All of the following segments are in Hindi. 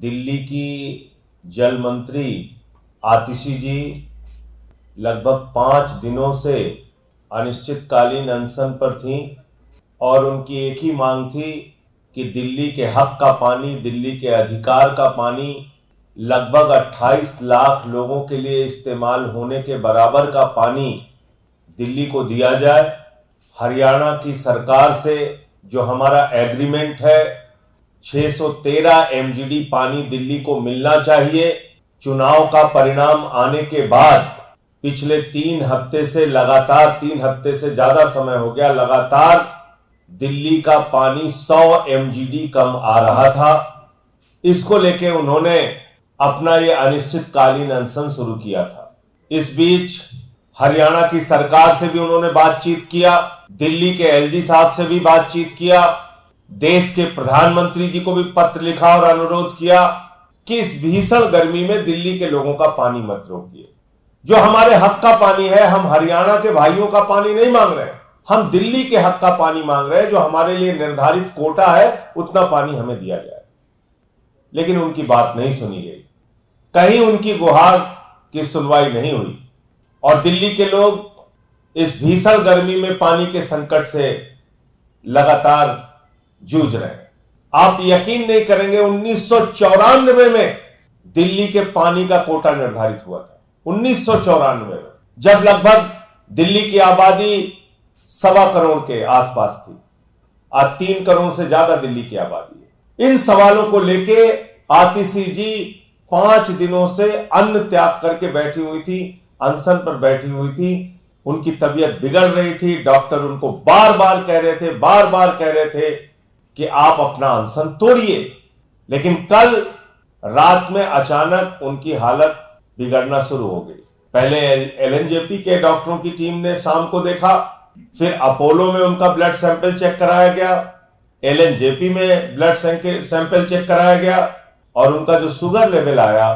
दिल्ली की जल मंत्री आतिशी जी लगभग 5 दिनों से अनिश्चितकालीन अनशन पर थीं और उनकी एक ही मांग थी कि दिल्ली के हक का पानी, दिल्ली के अधिकार का पानी, लगभग 28 लाख लोगों के लिए इस्तेमाल होने के बराबर का पानी दिल्ली को दिया जाए। हरियाणा की सरकार से जो हमारा एग्रीमेंट है, 613 एमजीडी पानी दिल्ली को मिलना चाहिए। चुनाव का परिणाम आने के बाद पिछले 3 हफ्ते से लगातार, 3 हफ्ते से ज्यादा समय हो गया, लगातार दिल्ली का पानी 100 एमजीडी कम आ रहा था। इसको लेके उन्होंने अपना ये अनिश्चितकालीन अनशन शुरू किया था। इस बीच हरियाणा की सरकार से भी उन्होंने बातचीत किया, दिल्ली के एलजी साहब से भी बातचीत किया, देश के प्रधानमंत्री जी को भी पत्र लिखा और अनुरोध किया कि इस भीषण गर्मी में दिल्ली के लोगों का पानी मत रोकिए। जो हमारे हक का पानी है, हम हरियाणा के भाइयों का पानी नहीं मांग रहे हैं, हम दिल्ली के हक का पानी मांग रहे हैं। जो हमारे लिए निर्धारित कोटा है उतना पानी हमें दिया जाए। लेकिन उनकी बात नहीं सुनी गई, कहीं उनकी गुहार की सुनवाई नहीं हुई और दिल्ली के लोग इस भीषण गर्मी में पानी के संकट से लगातार जूझ रहे हैं। आप यकीन नहीं करेंगे, 1994 में दिल्ली के पानी का कोटा निर्धारित हुआ था। 1994 में, जब लगभग दिल्ली की आबादी 1.25 करोड़ के आसपास थी। आज 3 करोड़ से ज्यादा दिल्ली की आबादी है। इन सवालों को लेके आतिशी जी 5 दिनों से अन्न त्याग करके बैठी हुई थी, अनशन पर बैठी हुई थी। उनकी तबीयत बिगड़ रही थी। डॉक्टर उनको बार बार कह रहे थे कि आप अपना अनशन तोड़िए। लेकिन कल रात में अचानक उनकी हालत बिगड़ना शुरू हो गई। पहले एलएनजेपी के डॉक्टरों की टीम ने शाम को देखा, फिर अपोलो में उनका ब्लड सैंपल चेक कराया गया, एलएनजेपी में ब्लड सैंपल चेक कराया गया और उनका जो शुगर लेवल आया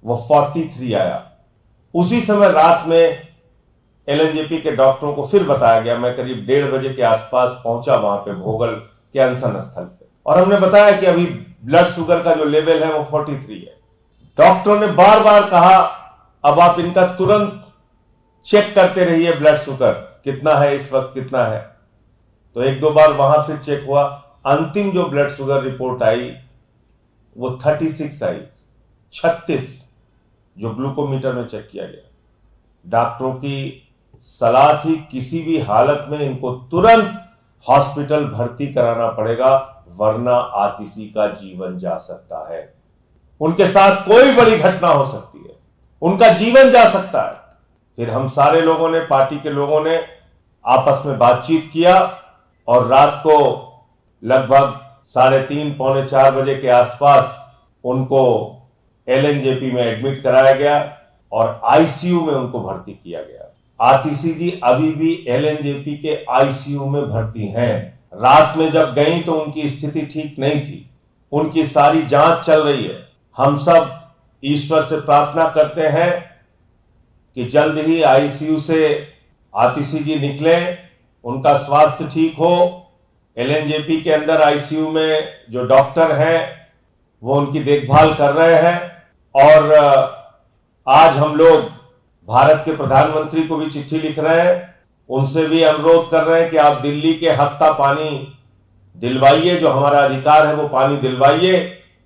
वो 43 आया। उसी समय रात में एलएनजेपी के डॉक्टरों को फिर बताया गया, मैं करीब 1:30 बजे के आसपास पहुंचा वहां पे भोगल के अनशन स्थल पे, और हमने बताया कि अभी ब्लड शुगर का जो लेवल है वो 43 है। डॉक्टरों ने बार बार कहा अब आप इनका तुरंत चेक करते रहिए, ब्लड शुगर कितना है इस वक्त, कितना है। तो 1-2 बार वहां फिर चेक हुआ। अंतिम जो ब्लड शुगर रिपोर्ट आई वो 36 आई, 36 जो ग्लूकोमीटर में चेक किया गया। डॉक्टरों की सलाह थी किसी भी हालत में इनको तुरंत हॉस्पिटल भर्ती कराना पड़ेगा, वरना आतिशी का जीवन जा सकता है। उनके साथ कोई बड़ी घटना हो सकती है, उनका जीवन जा सकता है। फिर हम सारे लोगों ने, पार्टी के लोगों ने आपस में बातचीत किया और रात को लगभग 3:30 पौने 4 बजे के आसपास उनको एलएनजेपी में एडमिट कराया गया और आईसीयू में उनको भर्ती किया गया। आतिशी जी अभी भी एलएनजेपी के आईसीयू में भर्ती हैं। रात में जब गई तो उनकी स्थिति ठीक नहीं थी, उनकी सारी जांच चल रही है। हम सब ईश्वर से प्रार्थना करते हैं कि जल्द ही आईसीयू से आतिशी जी निकले, उनका स्वास्थ्य ठीक हो। एलएनजेपी के अंदर आईसीयू में जो डॉक्टर हैं वो उनकी देखभाल कर रहे हैं। और आज हम लोग भारत के प्रधानमंत्री को भी चिट्ठी लिख रहे हैं, उनसे भी अनुरोध कर रहे हैं कि आप दिल्ली के हक का पानी दिलवाइए, जो हमारा अधिकार है वो पानी दिलवाइए।